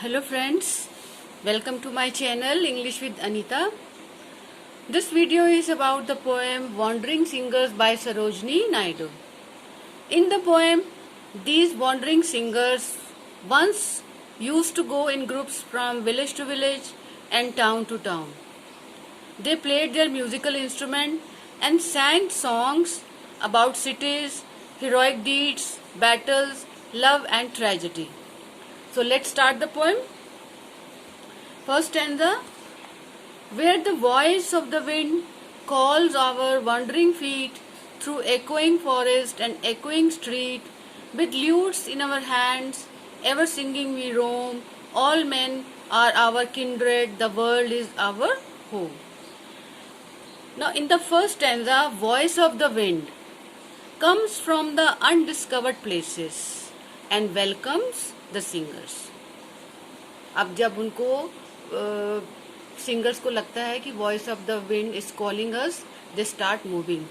Hello friends, welcome to my channel English with Anita. This video is about the poem Wandering Singers by Sarojini Naidu. In the poem, these wandering singers once used to go in groups from village to village and town to town. They played their musical instrument and sang songs about cities, heroic deeds, battles, love and tragedy. So let's start the poem. First stanza. Where the voice of the wind calls our wandering feet through echoing forest and echoing street, with lutes in our hands, ever singing we roam, all men are our kindred, the world is our home. Now in the first stanza, voice of the wind comes from the undiscovered places and welcomes the singers. अब जब उनको singers को लगता है कि voice of the wind is calling us, they start moving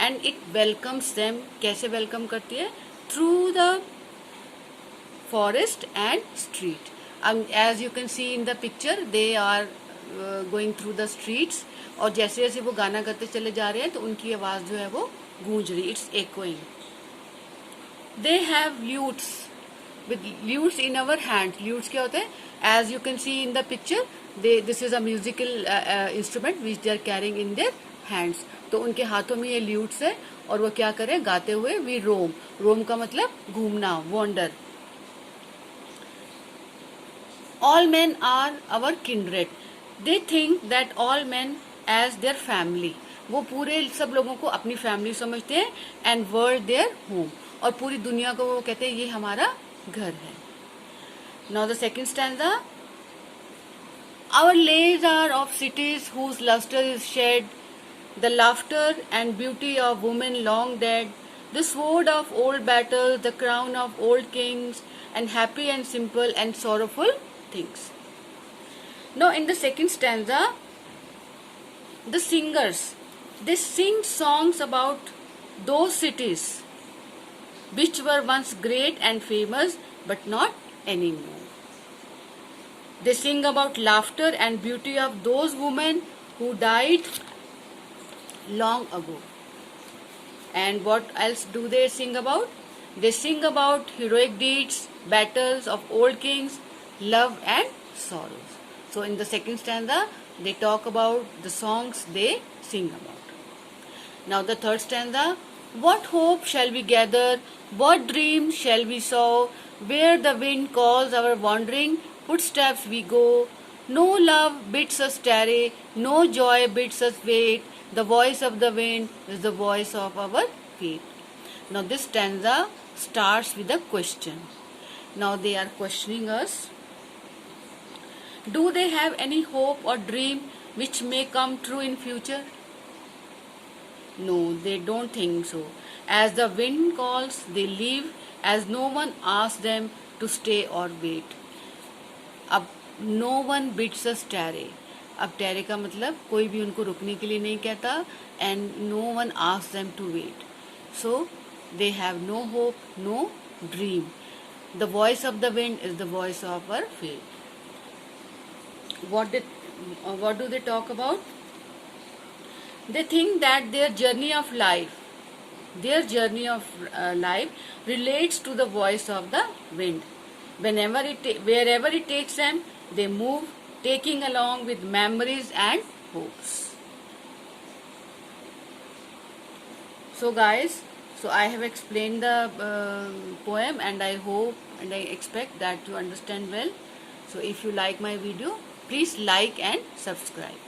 and it welcomes them. कैसे welcome करती है? Through the forest and street. As you can see in the picture, they are going through the streets, और जैसे जैसे वो गाना गाते चले जा रहे हैं तो उनकी आवाज जो है वो गूंज रही, it's echoing. They have lutes, with lutes in our hands. Lutes क्या होते हैं? As you can see in the picture, this is a musical instrument which they are carrying in their hands. तो उनके हाथों में ये lutes है और वो क्या करे? गाते हुए we roam. Roam का मतलब घूमना, wander. All men are our kindred. They think that all men as their family. वो पूरे सब लोगों को अपनी फैमिली समझते हैं. And world their home. और पूरी दुनिया को वो कहते हैं ये हमारा घर है. Now the second stanza. Our lays are of cities whose luster is shed, the laughter and beauty of women long dead, the sword of old battles, the crown of old kings, and happy and simple and sorrowful things. Now in the second stanza, the singers, they sing songs about those cities which were once great and famous but not anymore. They sing about laughter and beauty of those women who died long ago. And what else do they sing about? They sing about heroic deeds, battles of old kings, love and sorrows. So in the second stanza, they talk about the songs they sing about. Now the third stanza. What hope shall we gather? What dreams shall we sow? Where the wind calls our wandering footsteps we go. No love bids us tarry, no joy bids us wait. The voice of the wind is the voice of our fate. Now this stanza starts with a question. Now they are questioning us. Do they have any hope or dream which may come true in future? No, they don't think so. As the wind calls, they leave, as no one asks them to stay or wait. अब no one bids us tarry. अब tarry का मतलब कोई भी उनको रुकने के लिए नहीं कहता, and no one asks them to wait. So they have no hope, no dream. The voice of the wind is the voice of our fate. What do they talk about? They think that their journey of life relates to the voice of the wind. Wherever it takes them, they move, taking along with memories and hopes. So guys, I have explained the poem, and I hope and I expect that you understand well. So if you like my video, please like and subscribe.